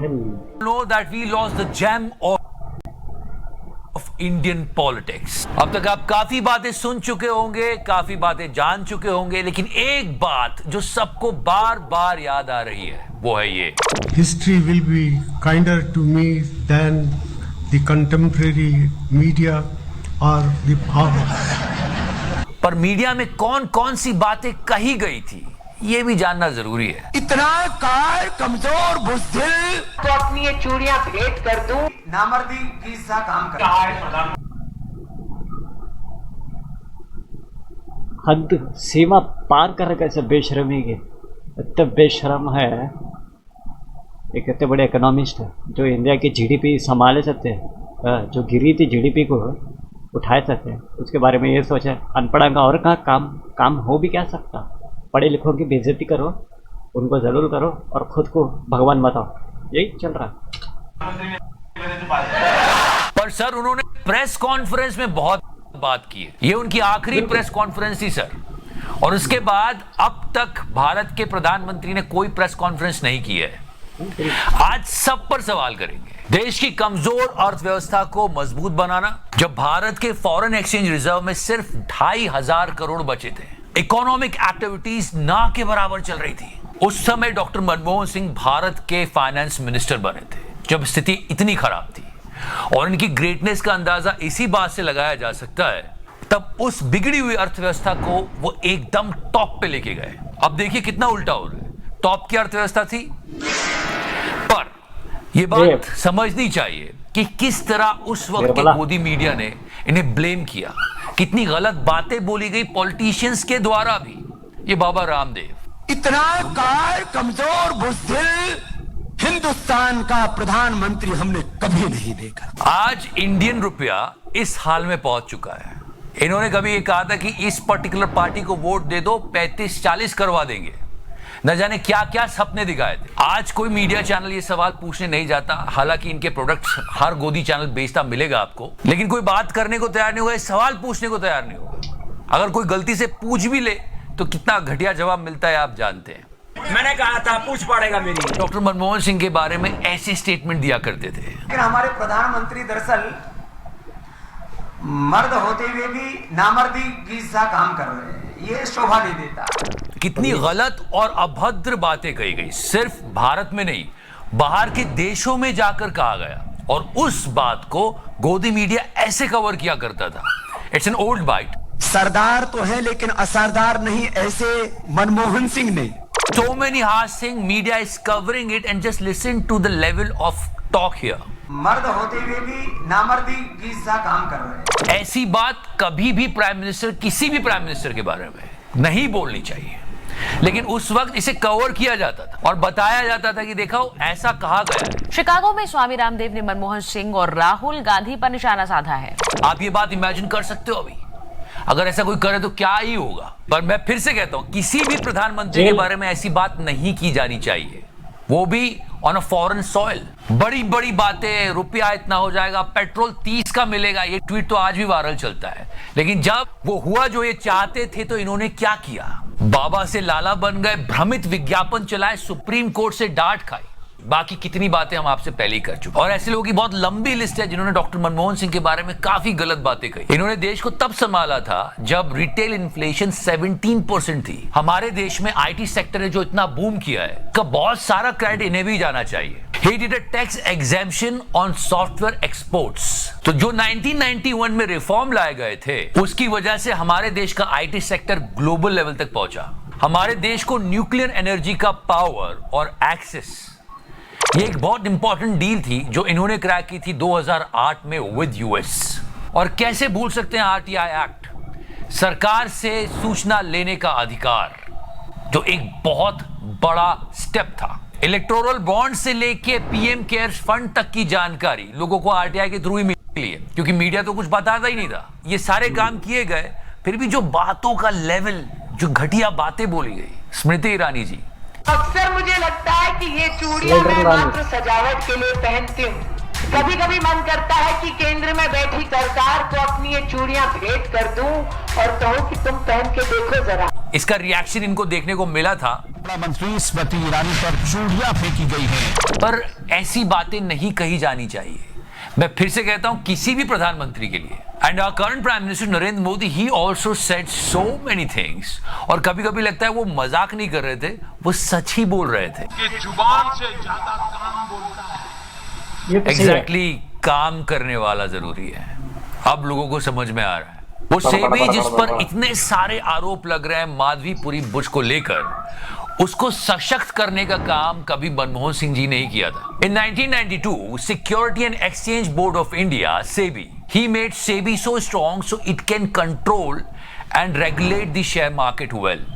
hell? Know that we lost the gem of Indian politics. अब तक आप काफी बातें सुन चुके होंगे, काफी बातें जान चुके होंगे, लेकिन एक बात जो सबको बार बार याद आ रही है वो है ये: History will be kinder to me than the contemporary media or the powers. पर मीडिया में कौन कौन सी बातें कही गई थी ये भी जानना जरूरी है। इतना कार कमजोर बुज़दिल तो अपनी ये चूड़ियां भेंट कर दूं, नामर्दी की सा काम कर रहा है। हद सीमा पार कर कैसे बेशर्मी के, इतने बेशर्म है। एक इतने बड़े इकोनॉमिस्ट है जो इंडिया की जीडीपी संभाले सकते हैं, जो गिरी थी जीडीपी को उठाए सकते हैं, उसके बारे में ये सोचा अनपढ़ा का और कहाँ काम हो भी क्या सकता। पढ़े लिखों की बेइज्जती करो, उनको जरूर करो और खुद को भगवान बताओ, यही चल रहा है। पर सर उन्होंने प्रेस कॉन्फ्रेंस में बहुत बात की है, ये उनकी आखिरी प्रेस कॉन्फ्रेंस थी सर, और उसके बाद अब तक भारत के प्रधानमंत्री ने कोई प्रेस कॉन्फ्रेंस नहीं की है। आज सब पर सवाल करेंगे। देश की कमजोर अर्थव्यवस्था को मजबूत बनाना, जब भारत के फॉरेन एक्सचेंज रिजर्व में सिर्फ 2,500 करोड़ बचे थे, इकोनॉमिक एक्टिविटीज ना के बराबर चल रही थी, उस समय डॉक्टर मनमोहन सिंह भारत के फाइनेंस मिनिस्टर बने थे जब स्थिति इतनी खराब थी, और इनकी ग्रेटनेस का अंदाजा इसी बात से लगाया जा सकता है तब उस बिगड़ी हुई अर्थव्यवस्था को वो एकदम टॉप पे लेके गए। अब देखिए कितना उल्टा हो रहा है। टॉप की अर्थव्यवस्था थी, पर ये बात समझनी चाहिए कि किस तरह उस वक्त के मोदी मीडिया ने इन्हें ब्लेम किया, कितनी गलत बातें बोली गई पॉलिटिशियंस के द्वारा भी। ये बाबा रामदेव इतना कार कमजोर बुज़दिल हिंदुस्तान का प्रधानमंत्री हमने कभी नहीं देखा। आज इंडियन रुपया इस हाल में पहुंच चुका है। इन्होंने कभी ये कहा था कि इस पर्टिकुलर पार्टी को वोट दे दो 35-40 करवा देंगे, न जाने क्या क्या सपने दिखाए थे। आज कोई मीडिया चैनल ये सवाल पूछने नहीं जाता, हालांकि इनके प्रोडक्ट्स हर गोदी चैनल बेचता मिलेगा आपको, लेकिन कोई बात करने को तैयार नहीं होगा, सवाल पूछने को तैयार नहीं होगा। अगर कोई गलती से पूछ भी ले तो कितना घटिया जवाब मिलता है आप जानते हैं। मैंने कहा था पूछ पड़ेगा मेरी। डॉक्टर मनमोहन सिंह के बारे में ऐसे स्टेटमेंट दिया करते थे। लेकिन हमारे प्रधानमंत्री दरअसल मर्द होते हुए भी नामर्दी की सा काम कर रहे हैं, ये शोभा नहीं देता। कितनी गलत और अभद्र बातें कही गई, सिर्फ भारत में नहीं बाहर के देशों में जाकर कहा गया, और उस बात को गोदी मीडिया ऐसे कवर किया करता था। It's an old bite. सरदार तो है लेकिन असरदार नहीं, ऐसे मनमोहन सिंह ने। So many harsh things, media is covering it, and just listen to the level of talk here. मर्द होते हुए भी नामर्दी की सा काम कर रहे हैं। ऐसी बात कभी भी प्राइम मिनिस्टर, किसी भी प्राइम मिनिस्टर के बारे में नहीं बोलनी चाहिए, लेकिन उस वक्त इसे कवर किया जाता था और बताया जाता था कि देखो ऐसा कहा गया है। शिकागो में स्वामी रामदेव ने मनमोहन सिंह और राहुल गांधी पर निशाना साधा है। आप ये बात इमेजिन कर सकते हो अभी अगर ऐसा कोई करे तो क्या ही होगा। पर मैं फिर से कहता हूं, किसी भी प्रधानमंत्री के बारे में ऐसी बात नहीं की जानी चाहिए, वो भी ऑन अ फॉरेन सॉइल। बड़ी बड़ी बातें, रुपया इतना हो जाएगा, पेट्रोल 30 का मिलेगा, ये ट्वीट तो आज भी वायरल चलता है। लेकिन जब वो हुआ जो ये चाहते थे तो इन्होंने क्या किया? बाबा से लाला बन गए, भ्रमित विज्ञापन चलाए, सुप्रीम कोर्ट से डांट खाई। बाकी कितनी बातें हम आपसे पहले ही कर चुके, और ऐसे लोगों की बहुत लंबी लिस्ट है जिन्होंने डॉक्टर मनमोहन सिंह के बारे में काफी गलत बातें कही। इन्होंने देश को तब संभाला था जब रिटेल इन्फ्लेशन 17% थी। हमारे देश में आईटी सेक्टर ने जो इतना बूम किया है, का बहुत सारा क्रेडिट इन्हें भी जाना चाहिए। He did a tax exemption on software exports। तो जो 1991 में रिफॉर्म लाए गए थे, उसकी वजह से हमारे देश का आईटी सेक्टर ग्लोबल लेवल तक पहुंचा। हमारे देश को न्यूक्लियर एनर्जी का पावर और एक्सेस, ये एक बहुत इंपॉर्टेंट डील थी जो इन्होंने क्रैक की थी 2008 में विद यूएस। और कैसे भूल सकते हैं आरटीआई एक्ट, सरकार से सूचना लेने का अधिकार, जो एक बहुत बड़ा स्टेप था। इलेक्टोरल बॉन्ड से लेके पीएम केयर्स फंड तक की जानकारी लोगों को आरटीआई के थ्रू ही मिली है, क्योंकि मीडिया तो कुछ बताता ही नहीं था। ये सारे काम किए गए, फिर भी जो बातों का लेवल, जो घटिया बातें बोली गई। स्मृति ईरानी जी, अक्सर मुझे लगता है कि ये चूड़ियां मैं मात्र सजावट के लिए पहनती हूँ। कभी कभी मन करता है कि केंद्र में बैठी सरकार को अपनी ये चूड़ियां भेंट कर दूं और कहूं कि तुम पहन के देखो जरा। इसका रिएक्शन इनको देखने को मिला था। मंत्री स्मृति ईरानी पर चूड़ियां फेंकी गई हैं। पर ऐसी बातें नहीं कही जानी चाहिए। मैं फिर से कहता हूं, किसी भी प्रधानमंत्री के लिए। And our current prime minister Narendra Modi, he also said so many things. और कभी कभी लगता है वो मजाक नहीं कर रहे थे, वो सच ही बोल रहे थे। कि जुबान से ज्यादा काम बोलता है। ये तो सही है। एग्जैक्टली, काम करने वाला जरूरी है। अब लोगों को समझ में आ रहा है। वो सेबी जिस पर इतने सारे आरोप लग रहे हैं माधवीपुरी बुश को लेकर, उसको सशक्त करने का काम कभी मनमोहन सिंह जी ने ही किया था। इन 1992, security and exchange board of India, SEBI, he made SEBI so strong so it can control and regulate the share market well।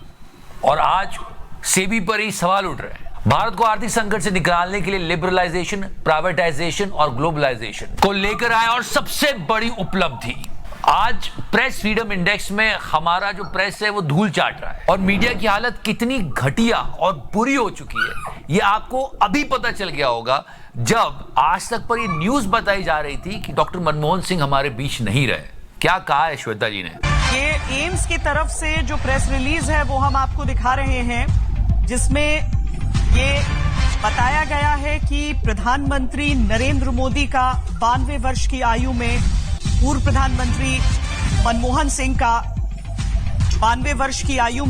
और आज सेबी पर ही सवाल उठ रहे हैं। भारत को आर्थिक संकट से निकालने के लिए लिबरलाइजेशन, प्राइवेटाइजेशन और ग्लोबलाइजेशन को लेकर आए। और सबसे बड़ी उपलब्धि, आज प्रेस फ्रीडम इंडेक्स में हमारा जो प्रेस है वो धूल चाट रहा है। और मीडिया की हालत कितनी घटिया और बुरी हो चुकी है, ये आपको अभी पता चल गया होगा जब आज तक पर ये न्यूज बताई जा रही थी कि डॉक्टर मनमोहन सिंह हमारे बीच नहीं रहे। क्या कहा है श्वेता जी ने? ये एम्स की तरफ से जो प्रेस रिलीज है वो हम आपको दिखा रहे हैं, जिसमें ये बताया गया है कि प्रधानमंत्री नरेंद्र मोदी का 92 वर्ष की आयु में पूर्व प्रधानमंत्री मनमोहन सिंह का 92 वर्ष की आयु।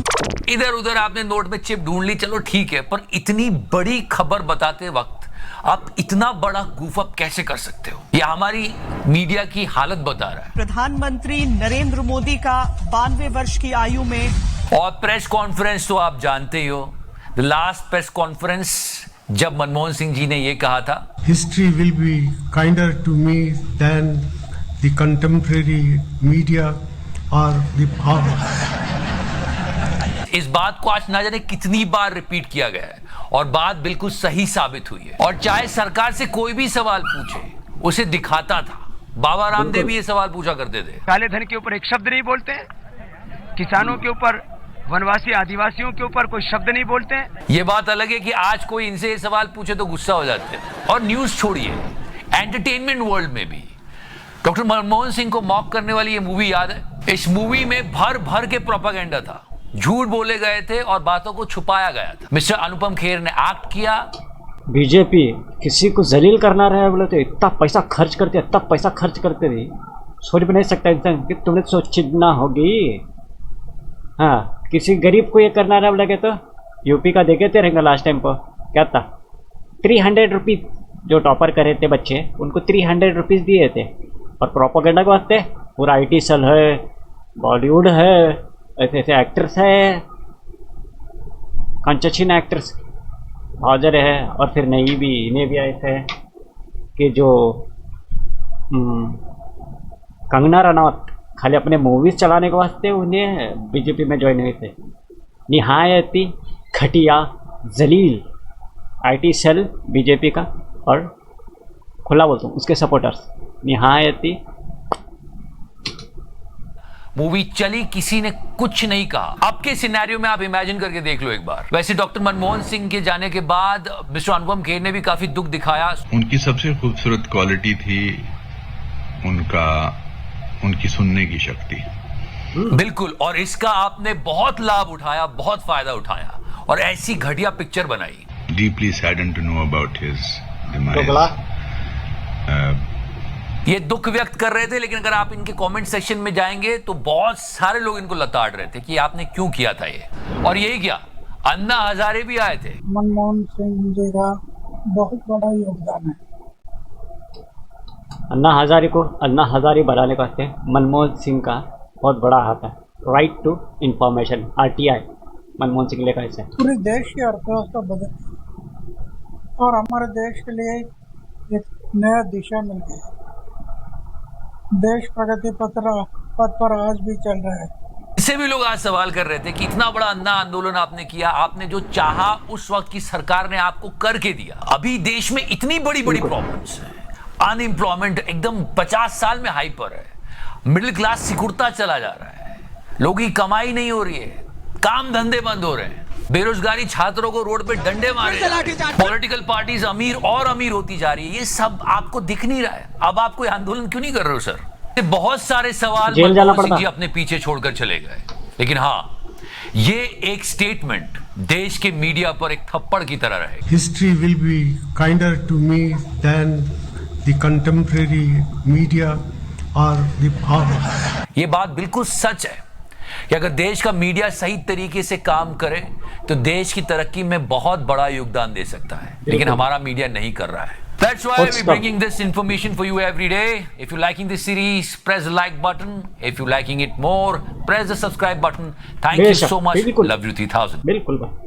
इधर उधर आपने नोट में चिप ढूंढ ली, चलो ठीक है, पर इतनी बड़ी खबर बताते वक्त आप इतना बड़ा गूफ अप कैसे कर सकते हो? यह हमारी मीडिया की हालत बता रहा है। प्रधानमंत्री नरेंद्र मोदी का 92 वर्ष की आयु में। और प्रेस कॉन्फ्रेंस तो आप जानते ही हो, द लास्ट प्रेस कॉन्फ्रेंस जब मनमोहन सिंह जी ने यह कहा था, History will be kinder to me than the contemporary media or the power। इस बात को आज ना जाने कितनी बार रिपीट किया गया है और बात बिल्कुल सही साबित हुई है। और चाहे सरकार से कोई भी सवाल पूछे, उसे दिखाता था। बाबा रामदेव भी ये सवाल पूछा करते थे। काले धन के ऊपर एक शब्द नहीं बोलते हैं, किसानों के ऊपर, वनवासी आदिवासियों के ऊपर कोई शब्द नहीं बोलते हैं। ये बात अलग है कि आज कोई इनसे ये सवाल पूछे तो गुस्सा हो जाते हैं। और न्यूज छोड़िए, एंटरटेनमेंट वर्ल्ड में भी डॉक्टर मनमोहन सिंह को मॉक करने वाली ये मूवी याद है? इस मूवी में भर भर के प्रोपेगेंडा था, झूठ बोले गए थे और बातों को छुपाया गया था। मिस्टर अनुपम खेर ने एक्ट किया। बीजेपी किसी को जलील करना रहा है बोले तो इतना पैसा खर्च करते, इतना पैसा खर्च करते थे, सोच भी नहीं सकता इंसान कि तुमने सोची ना होगी। हाँ, किसी गरीब को ये करना रहा बोले तो यूपी का देखे थे रहेंगे लास्ट टाइम को क्या था, 300 रुपीज़ जो टॉपर करे थे बच्चे, उनको 300 रुपीज़ दिए थे। और प्रोपेगेंडा के वास्ते पूरा IT सेल है, बॉलीवुड है, ऐसे ऐसे एक्टर्स है, कंचचिन एक्टर्स हाजिर है। और फिर नई भी इन्हें भी ऐसे है कि जो कंगना रनौत खाली अपने मूवीज़ चलाने के वास्ते उन्हें बीजेपी में ज्वाइन हुए थे। निहायती घटिया जलील IT सेल बीजेपी का, और खुला बोलता हूँ उसके सपोर्टर्स निहायती। मूवी चली, किसी ने कुछ नहीं कहा। अब के सिनेरियो में आप इमेजिन करके देख लो एक बार। वैसे डॉक्टर मनमोहन सिंह के जाने के बाद मिस्टर अनुपम खेर ने भी काफी दुख दिखाया। उनकी सबसे खूबसूरत क्वालिटी थी उनकी सुनने की शक्ति। बिल्कुल, और इसका आपने बहुत लाभ उठाया, बहुत फायदा उठाया और ऐसी घटिया पिक्चर बनाई। Deeply saddened to know about his demise। ये दुख व्यक्त कर रहे थे, लेकिन अगर आप इनके कमेंट सेक्शन में जाएंगे तो बहुत सारे लोग इनको लताड़ रहे थे कि आपने क्यों किया था ये। और यही क्या, अन्ना हजारे भी आए थे। मनमोहन सिंह जी का बहुत बड़ा योगदान है। अन्ना हजारे बनाने के वास्ते मनमोहन सिंह का बहुत बड़ा हाथ है। Right to information, RTI Manmohan Singh लेकर ऐसे पूरे देश की अर्थव्यवस्था बदल और हमारे देश के लिए एक नया दिशा मिल गई। देश प्रगति पथ पर आज भी चल रहा है। इससे भी लोग आज सवाल कर रहे थे कि इतना बड़ा अन्ना आंदोलन आपने किया, आपने जो चाहा उस वक्त की सरकार ने आपको करके दिया। अभी देश में इतनी बड़ी बड़ी प्रॉब्लम्स हैं, अनएम्प्लॉयमेंट एकदम 50 साल में हाई पर है, मिडिल क्लास सिकुड़ता चला जा रहा है, लोगों की कमाई नहीं हो रही है, काम धंधे बंद हो रहे हैं, बेरोजगारी, छात्रों को रोड पे डंडे मारे, पॉलिटिकल पार्टीज अमीर और अमीर होती जा रही है। ये सब आपको दिख नहीं रहा है। अब आप कोई आंदोलन क्यों नहीं कर रहे हो सर? बहुत सारे सवाल मनमोहन सिंह जी अपने पीछे छोड़कर चले गए, लेकिन हाँ, ये एक स्टेटमेंट देश के मीडिया पर एक थप्पड़ की तरह रहे। History will be kinder to me than the contemporary media or the power. ये बात बिल्कुल सच है कि अगर देश का मीडिया सही तरीके से काम करे तो देश की तरक्की में बहुत बड़ा योगदान दे सकता है, लेकिन हमारा मीडिया नहीं कर रहा है। That's why we're bringing this information for you every day. If you're liking this series, press the like button. If you're liking it more, press the subscribe button. Thank you so much. Love you 3000. बिल्कुल भाई।